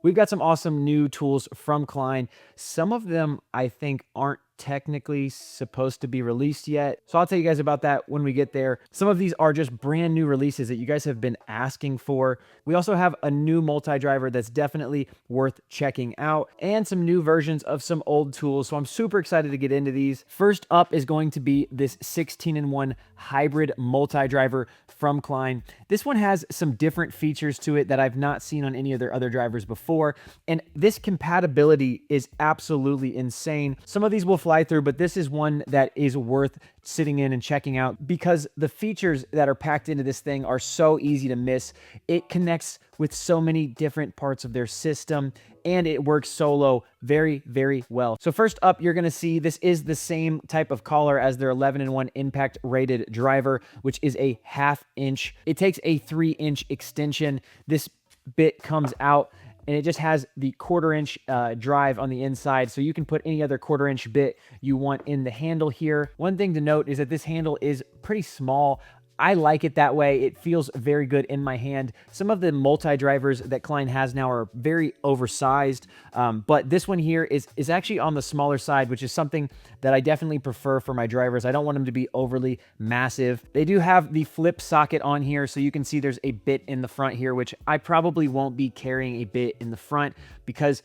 We've got some awesome new tools from Klein. Some of them I think aren't technically supposed to be released yet, so I'll tell you guys about that when we get there. Some of these are just brand new releases that you guys have been asking for. We also have a new multi-driver that's definitely worth checking out, and some new versions of some old tools, so I'm super excited to get into these. First up is going to be this 16-in-1 hybrid multi-driver from Klein. This one has some different features to it that I've not seen on any of their other drivers before, and this compatibility is absolutely insane. Some of these will fly through, but this is one that is worth sitting in and checking out because the features that are packed into this thing are so easy to miss. It connects with so many different parts of their system, and it works solo very, very well. So first up, you're gonna see this is the same type of collar as their 11-in-1 impact rated driver, which is a 1/2 inch. It takes a 3-inch extension. This bit comes out and it just has the 1/4 inch drive on the inside, so you can put any other 1/4 inch bit you want in the handle here. One thing to note is that this handle is pretty small. I like it that way. It feels very good in my hand. Some of the multi-drivers that Klein has now are very oversized, but this one here is actually on the smaller side, which is something that I definitely prefer for my drivers. I don't want them to be overly massive. They do have the flip socket on here, so you can see there's a bit in the front here, which I probably won't be carrying a bit in the front because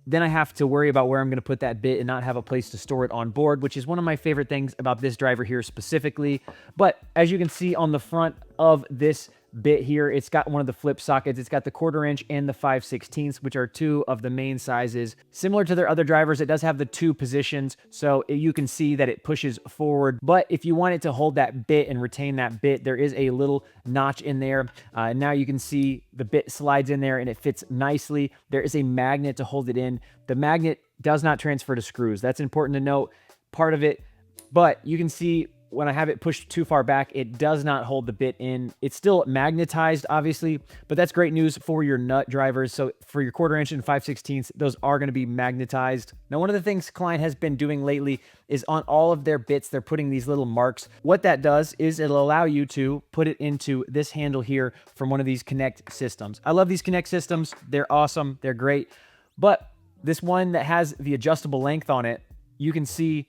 then I have to worry about where I'm going to put that bit and not have a place to store it on board, which is one of my favorite things about this driver here specifically. But as you can see on the front of this bit here, it's got one of the flip sockets. It's got the 1/4 inch and the 5/16, which are two of the main sizes. Similar to their other drivers, it does have the 2 positions, so you can see that it pushes forward. But if you want it to hold that bit and retain that bit, there is a little notch in there. Now you can see the bit slides in there and it fits nicely. There is a magnet to hold it in. The magnet does not transfer to screws. That's important to note, part of it. But you can see when I have it pushed too far back, it does not hold the bit in. It's still magnetized, obviously, but that's great news for your nut drivers. So for your 1/4 inch and 5/16, those are going to be magnetized. Now, one of the things Klein has been doing lately is on all of their bits, they're putting these little marks. What that does is it'll allow you to put it into this handle here from one of these Connect systems. I love these Connect systems. They're awesome. They're great. But this one that has the adjustable length on it, you can see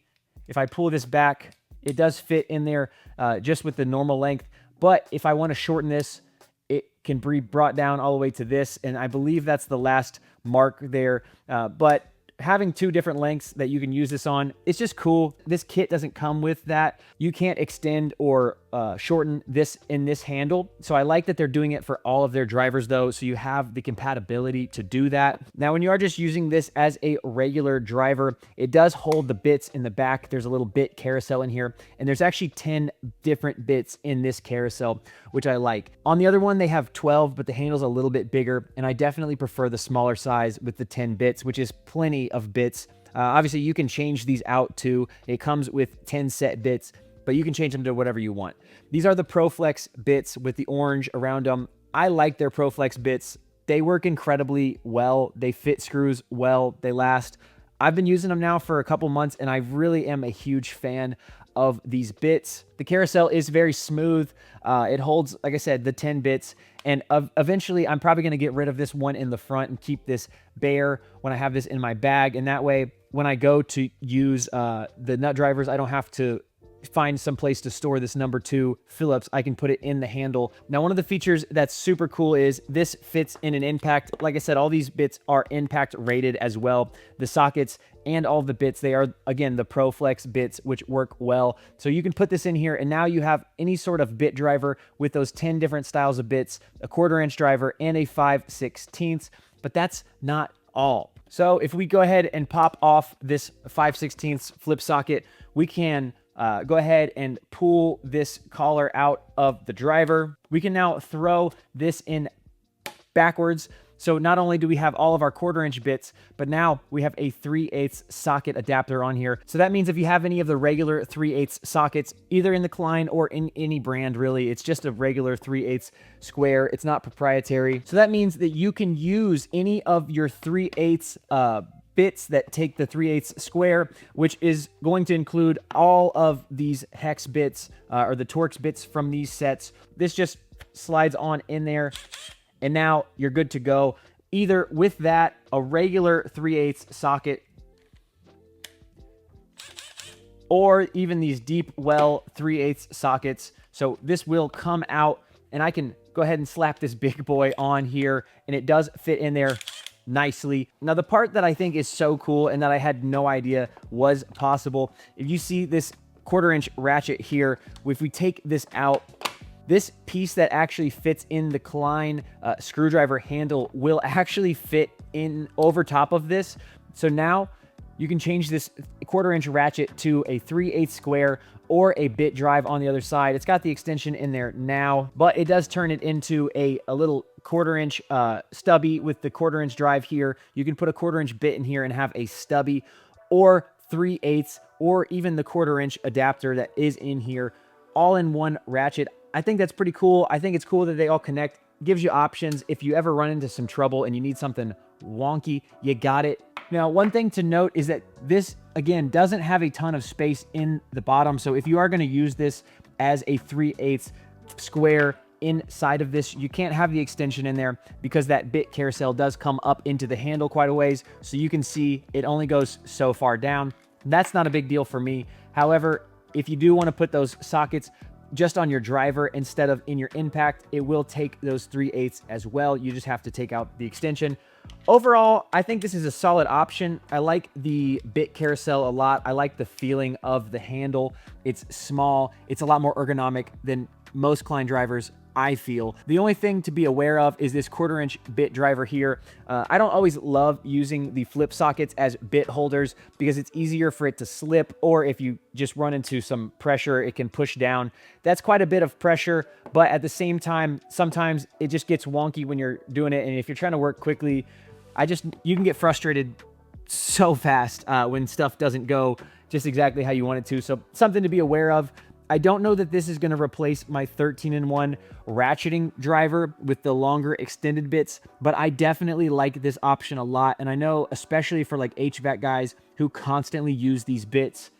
if I pull this back, it does fit in there just with the normal length. But if I want to shorten this, it can be brought down all the way to this. And I believe that's the last mark there. But having 2 different lengths that you can use this on, it's just cool. This kit doesn't come with that. You can't extend or shorten this in this handle. So I like that they're doing it for all of their drivers though, so you have the compatibility to do that. Now, when you are just using this as a regular driver, it does hold the bits in the back. There's a little bit carousel in here, and there's actually 10 different bits in this carousel, which I like. On the other one, they have 12, but the handle's a little bit bigger, and I definitely prefer the smaller size with the 10 bits, which is plenty of bits. Obviously, you can change these out too. It comes with 10 set bits, but you can change them to whatever you want. These are the ProFlex bits with the orange around them. I like their ProFlex bits. They work incredibly well. They fit screws well. They last. I've been using them now for a couple months, and I really am a huge fan of these bits. The carousel is very smooth. It holds, like I said, the 10 bits. And eventually, I'm probably going to get rid of this one in the front and keep this bare when I have this in my bag. And that way, when I go to use the nut drivers, I don't have to find some place to store this number 2 Phillips. I can put it in the handle. Now, one of the features that's super cool is this fits in an impact. Like I said, all these bits are impact rated as well. The sockets and all the bits, they are, again, the ProFlex bits, which work well. So you can put this in here, and now you have any sort of bit driver with those 10 different styles of bits, a 1/4 inch driver, and a 5/16. But that's not all. So if we go ahead and pop off this 5/16 flip socket, we can go ahead and pull this collar out of the driver. We can now throw this in backwards. So not only do we have all of our 1/4 inch bits, but now we have a 3/8 socket adapter on here. So that means if you have any of the regular 3/8 sockets, either in the Klein or in any brand really, it's just a regular 3/8 square. It's not proprietary. So that means that you can use any of your 3/8 bits that take the 3/8 square, which is going to include all of these hex bits or the Torx bits from these sets. This just slides on in there, and now you're good to go. either with that, a regular 3/8 socket, or even these deep well 3/8 sockets. So this will come out, and I can go ahead and slap this big boy on here, and it does fit in there nicely. Now, the part that I think is so cool and that I had no idea was possible, if you see this 1/4" ratchet here, if we take this out, this piece that actually fits in the Klein screwdriver handle will actually fit in over top of this. So now you can change this 1/4" ratchet to a 3/8 square or a bit drive on the other side. It's got the extension in there now, but it does turn it into a little 1/4" stubby with the 1/4" drive here. You can put a 1/4" bit in here and have a stubby, or 3/8, or even the 1/4" adapter that is in here, all in one ratchet. I think that's pretty cool. I think it's cool that they all connect. Gives you options. If you ever run into some trouble and you need something wonky, you got it. Now, one thing to note is that this, again, doesn't have a ton of space in the bottom. So if you are going to use this as a 3/8 square inside of this, you can't have the extension in there because that bit carousel does come up into the handle quite a ways. So you can see it only goes so far down. That's not a big deal for me. However, if you do want to put those sockets just on your driver instead of in your impact, it will take those 3/8 as well. You just have to take out the extension. Overall, I think this is a solid option. I like the bit carousel a lot. I like the feeling of the handle. It's small. It's a lot more ergonomic than most Klein drivers, I feel. The only thing to be aware of is this 1/4" bit driver here. I don't always love using the flip sockets as bit holders because it's easier for it to slip, or if you just run into some pressure, it can push down. That's quite a bit of pressure, but at the same time, sometimes it just gets wonky when you're doing it, and if you're trying to work quickly, you can get frustrated so fast when stuff doesn't go just exactly how you want it to. So something to be aware of. I don't know that this is going to replace my 13-in-1 ratcheting driver with the longer extended bits, but I definitely like this option a lot. And I know, especially for like HVAC guys who constantly use these bits,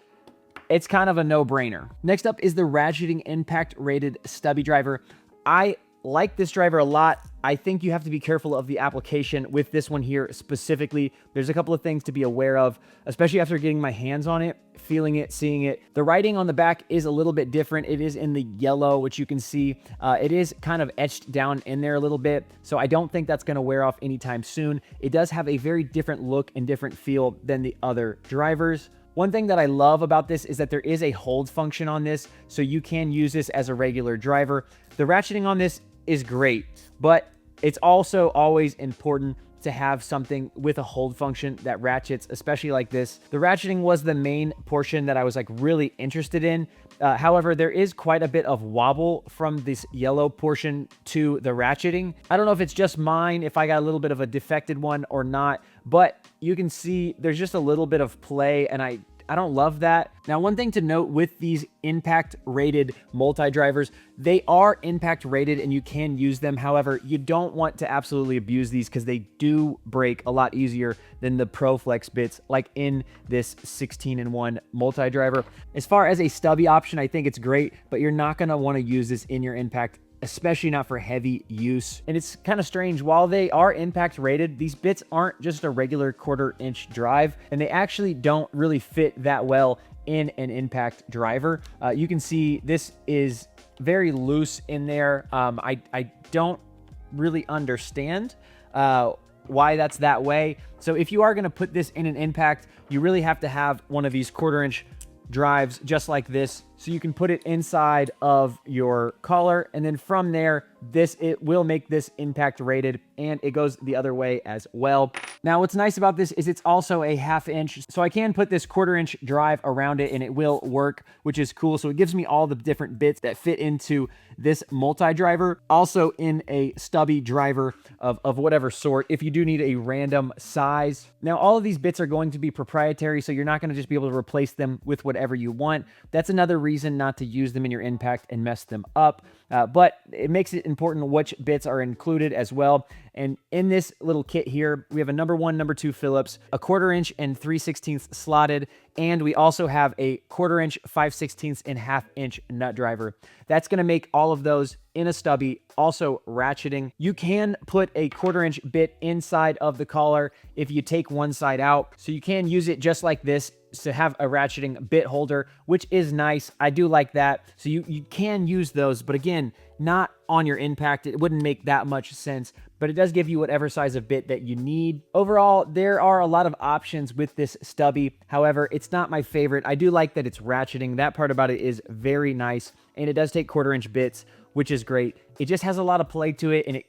it's kind of a no-brainer. Next up is the Ratcheting Impact Rated Stubby Driver. I like this driver a lot. I think you have to be careful of the application with this one here specifically. There's a couple of things to be aware of, especially after getting my hands on it, feeling it, seeing it. The writing on the back is a little bit different. It is in the yellow, which you can see. It is kind of etched down in there a little bit, so I don't think that's going to wear off anytime soon. It does have a very different look and different feel than the other drivers. One thing that I love about this is that there is a hold function on this, so you can use this as a regular driver. The ratcheting on this is great, but it's also always important to have something with a hold function that ratchets, especially like this. The ratcheting was the main portion that I was like really interested in. However, there is quite a bit of wobble from this yellow portion to the ratcheting. I don't know if it's just mine, if I got a little bit of a defected one or not, but you can see there's just a little bit of play, and I don't love that. Now, one thing to note with these impact rated multi-drivers, they are impact rated and you can use them. However, you don't want to absolutely abuse these because they do break a lot easier than the ProFlex bits, like in this 16-in-1 multi-driver. As far as a stubby option, I think it's great, but you're not gonna wanna use this in your impact, especially not for heavy use. And it's kind of strange, while they are impact rated, these bits aren't just a regular 1/4" drive, and they actually don't really fit that well in an impact driver. You can see this is very loose in there. I don't really understand why that's that way. So if you are going to put this in an impact, you really have to have one of these 1/4" drives just like this, so you can put it inside of your collar, and then from there, it will make this impact rated, and it goes the other way as well. Now, what's nice about this is it's also a 1/2 inch, so I can put this 1/4" drive around it and it will work, which is cool. So it gives me all the different bits that fit into this multi-driver, also in a stubby driver of whatever sort, if you do need a random size. Now, all of these bits are going to be proprietary, so you're not going to just be able to replace them with whatever you want. That's another reason not to use them in your impact and mess them up, but it makes it important which bits are included as well. And in this little kit here, we have a number 1, number 2 Phillips, a 1/4 inch and 3/16 slotted, and we also have a 1/4 inch, 5/16 and 1/2 inch nut driver. That's going to make all of those in a stubby, also ratcheting. You can put a 1/4 inch bit inside of the collar if you take one side out. So you can use it just like this to have a ratcheting bit holder, which is nice. I do like that. So you can use those, but again, not on your impact. It wouldn't make that much sense, but it does give you whatever size of bit that you need. Overall, there are a lot of options with this stubby. However, it's not my favorite. I do like that it's ratcheting. That part about it is very nice, and it does take 1/4 inch bits, which is great. It just has a lot of play to it, and it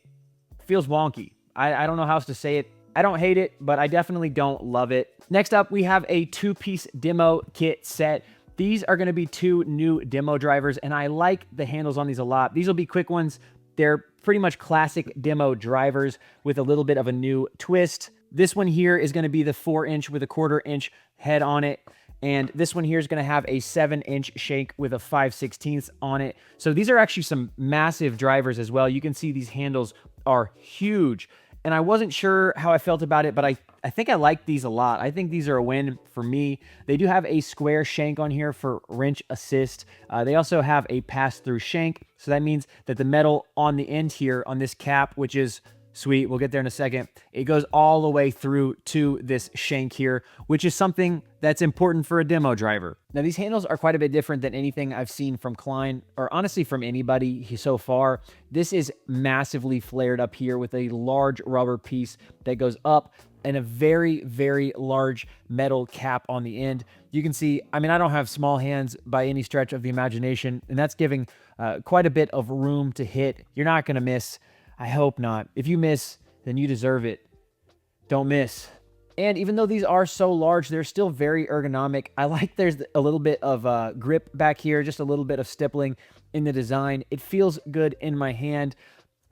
feels wonky. I don't know how else to say it. I don't hate it, but I definitely don't love it. Next up, we have a 2-piece demo kit set. These are going to be 2 new demo drivers, and I like the handles on these a lot. These will be quick ones. They're pretty much classic demo drivers with a little bit of a new twist. This one here is going to be the 4 inch with a 1/4 inch head on it. And this one here is going to have a 7 inch shank with a 5/16 on it. So these are actually some massive drivers as well. You can see these handles are huge. And I wasn't sure how I felt about it, but I think I like these a lot. I think these are a win for me. They do have a square shank on here for wrench assist. They also have a pass-through shank. So that means that the metal on the end here on this cap, which is sweet, we'll get there in a second, it goes all the way through to this shank here, which is something that's important for a demo driver. Now, these handles are quite a bit different than anything I've seen from Klein, or honestly from anybody so far. This is massively flared up here with a large rubber piece that goes up and a very, very large metal cap on the end. You can see, I mean, I don't have small hands by any stretch of the imagination, and that's giving quite a bit of room to hit. You're not going to miss. I hope not. If you miss, then you deserve it. Don't miss. And even though these are so large, they're still very ergonomic. I like there's a little bit of grip back here, just a little bit of stippling in the design. It feels good in my hand.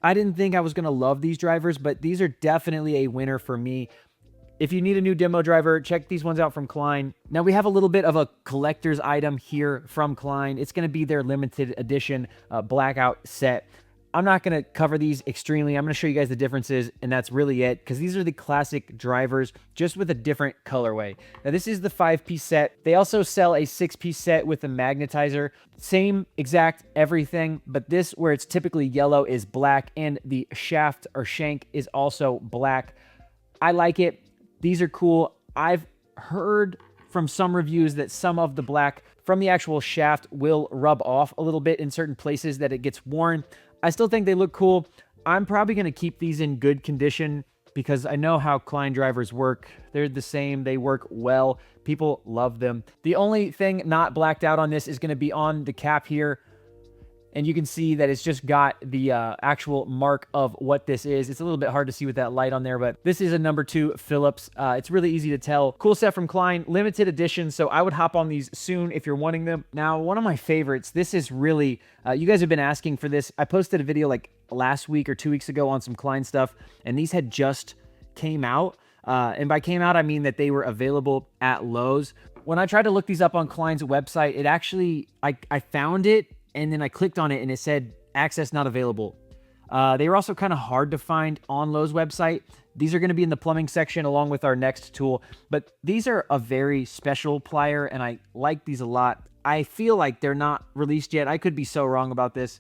I didn't think I was going to love these drivers, but these are definitely a winner for me. If you need a new demo driver, check these ones out from Klein. Now, we have a little bit of a collector's item here from Klein. It's going to be their limited edition Blackout set. I'm not going to cover these extremely. I'm going to show you guys the differences, and that's really it, because these are the classic drivers, just with a different colorway. Now, this is the 5-piece set. They also sell a 6-piece set with a magnetizer. Same exact everything, but this, where it's typically yellow, is black, and the shaft or shank is also black. I like it. These are cool. I've heard from some reviews that some of the black from the actual shaft will rub off a little bit in certain places that it gets worn. I still think they look cool. I'm probably going to keep these in good condition because I know how Klein drivers work. They're the same. They work well. People love them. The only thing not blacked out on this is going to be on the cap here. And you can see that it's just got the actual mark of what this is. It's a little bit hard to see with that light on there, but this is a number 2 Phillips. It's really easy to tell. Cool set from Klein, limited edition, so I would hop on these soon if you're wanting them. Now, one of my favorites, this is really, you guys have been asking for this. I posted a video like last week or 2 weeks ago on some Klein stuff, and these had just came out. And by came out, I mean that they were available at Lowe's. When I tried to look these up on Klein's website, it actually, I found it, and then I clicked on it and it said access not available. They were also kind of hard to find on Lowe's website. These are going to be in the plumbing section along with our next tool, but these are a very special plier and I like these a lot. I feel like they're not released yet. I could be so wrong about this,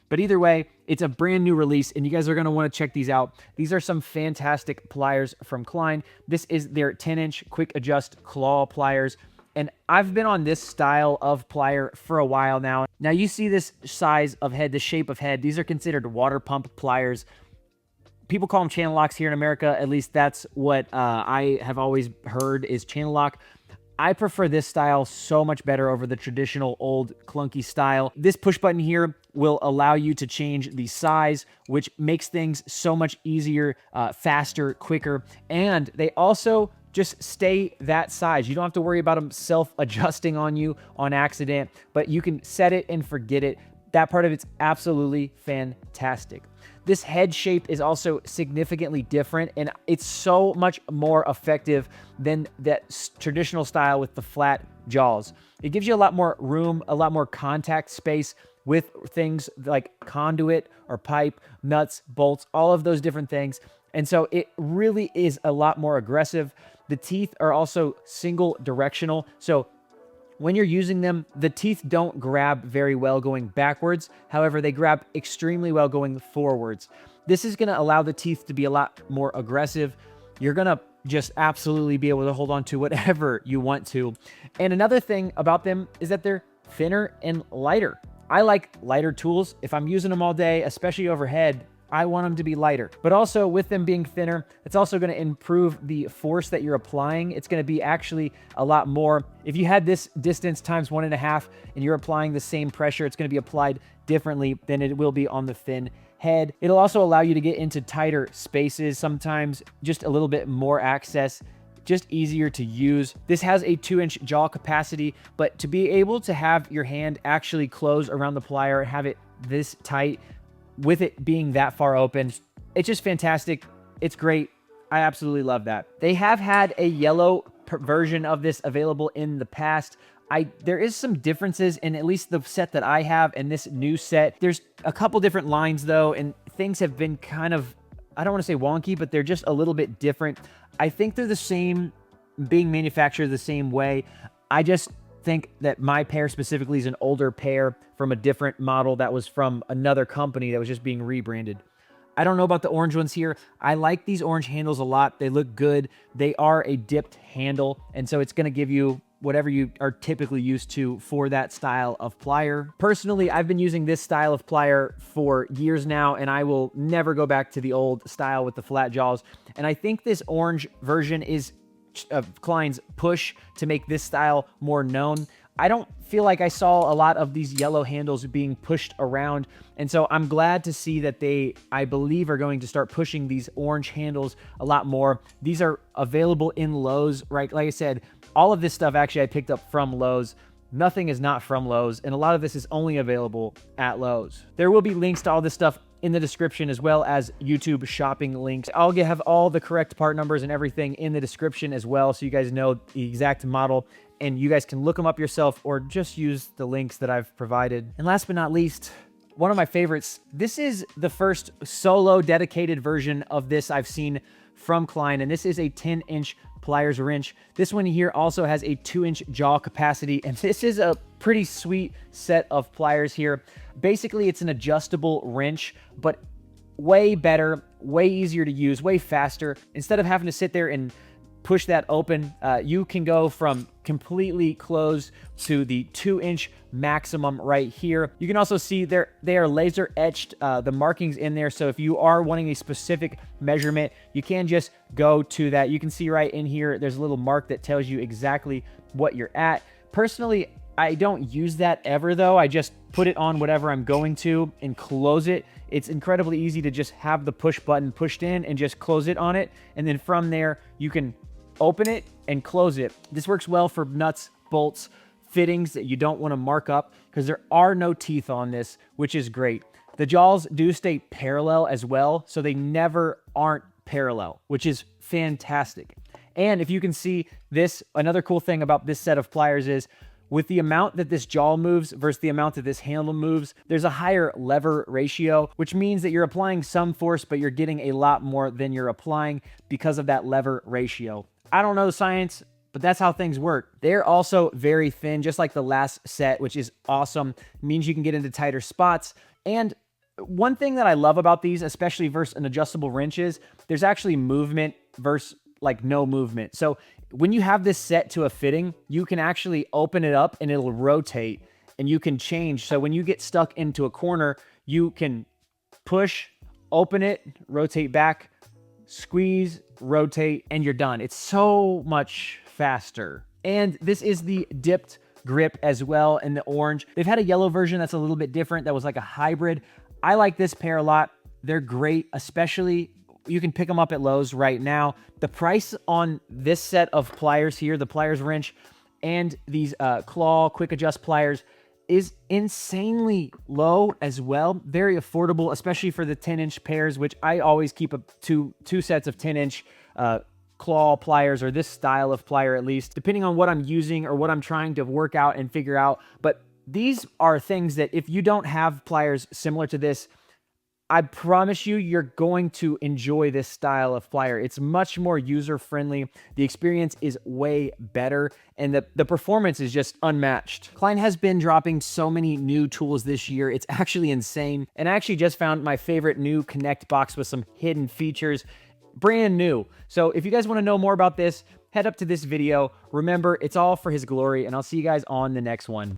but either way, it's a brand new release and you guys are going to want to check these out. These are some fantastic pliers from Klein. This is their 10-inch quick adjust claw pliers. And I've been on this style of plier for a while now. Now you see this size of head, the shape of head. These are considered water pump pliers. People call them channel locks here in America. At least that's what I have always heard is channel lock. I prefer this style so much better over the traditional old clunky style. This push button here will allow you to change the size, which makes things so much easier, faster, quicker. And they also just stay that size. You don't have to worry about them self-adjusting on you on accident, but you can set it and forget it. That part of it's absolutely fantastic. This head shape is also significantly different, and it's so much more effective than that traditional style with the flat jaws. It gives you a lot more room, a lot more contact space with things like conduit or pipe, nuts, bolts, all of those different things. And so it really is a lot more aggressive. The teeth are also single directional. So when you're using them, the teeth don't grab very well going backwards. However, they grab extremely well going forwards. This is going to allow the teeth to be a lot more aggressive. You're going to just absolutely be able to hold on to whatever you want to. And another thing about them is that they're thinner and lighter. I like lighter tools. If I'm using them all day, especially overhead, I want them to be lighter. But also with them being thinner, it's also going to improve the force that you're applying. It's going to be actually a lot more. If you had this distance times 1.5 and you're applying the same pressure, it's going to be applied differently than it will be on the thin head. It'll also allow you to get into tighter spaces, sometimes just a little bit more access, just easier to use. This has a 2-inch jaw capacity, but to be able to have your hand actually close around the plier, have it this tight, with it being that far open, it's just fantastic. It's great. I absolutely love that. They have had a yellow version of this available in the past. There is some differences in at least the set that I have and this new set. There's a couple different lines though, and things have been kind of, I don't want to say wonky, but they're just a little bit different. I think they're the same, being manufactured the same way. I just think that my pair specifically is an older pair from a different model that was from another company that was just being rebranded. I don't know about the orange ones here. I like these orange handles a lot. They look good. They are a dipped handle, and so it's going to give you whatever you are typically used to for that style of plier. Personally, I've been using this style of plier for years now, and I will never go back to the old style with the flat jaws. And I think this orange version is Klein's push to make this style more known. I don't feel like I saw a lot of these yellow handles being pushed around, and so I'm glad to see that they, I believe, are going to start pushing these orange handles a lot more. These are available in Lowe's, right? Like I said, all of this stuff actually I picked up from Lowe's. Nothing is not from Lowe's, and a lot of this is only available at Lowe's. There will be links to all this stuff in the description, as well as YouTube shopping links. I'll have all the correct part numbers and everything in the description as well, so you guys know the exact model, and you guys can look them up yourself or just use the links that I've provided. And last but not least, one of my favorites. This is the first solo dedicated version of this I've seen from Klein, and this is a 10-inch Pliers wrench. This one here also has a 2-inch jaw capacity, and this is a pretty sweet set of pliers here. Basically, it's an adjustable wrench, but way better, way easier to use, way faster. Instead of having to sit there and push that open, you can go from completely closed to the 2-inch maximum right here. You can also see they are laser etched, the markings in there. So if you are wanting a specific measurement, you can just go to that. You can see right in here, there's a little mark that tells you exactly what you're at. Personally, I don't use that ever though. I just put it on whatever I'm going to and close it. It's incredibly easy to just have the push button pushed in and just close it on it. And then from there, you can open it and close it. This works well for nuts, bolts, fittings that you don't want to mark up because there are no teeth on this, which is great. The jaws do stay parallel as well, so they never aren't parallel, which is fantastic. And if you can see this, another cool thing about this set of pliers is with the amount that this jaw moves versus the amount that this handle moves, there's a higher lever ratio, which means that you're applying some force, but you're getting a lot more than you're applying because of that lever ratio. I don't know the science, but that's how things work. They're also very thin, just like the last set, which is awesome. It means you can get into tighter spots. And one thing that I love about these, especially versus an adjustable wrench, is there's actually movement versus like no movement. So when you have this set to a fitting, you can actually open it up and it'll rotate and you can change. So when you get stuck into a corner, you can push, open it, rotate back, squeeze, rotate, and you're done. It's so much faster. And this is the dipped grip as well in the orange. They've had a yellow version that's a little bit different. That was like a hybrid. I like this pair a lot. They're great, especially you can pick them up at Lowe's right now. The price on this set of pliers here, the Pliers Wrench and these Klaw Quick Adjust pliers, is insanely low as well. Very affordable, especially for the 10-inch pairs, which I always keep two sets of 10-inch claw pliers, or this style of plier at least, depending on what I'm using or what I'm trying to work out and figure out. But these are things that if you don't have pliers similar to this, I promise you, you're going to enjoy this style of plier. It's much more user-friendly. The experience is way better, and the performance is just unmatched. Klein has been dropping so many new tools this year. It's actually insane. And I actually just found my favorite new Connect box with some hidden features. Brand new. So if you guys want to know more about this, head up to this video. Remember, it's all for his glory, and I'll see you guys on the next one.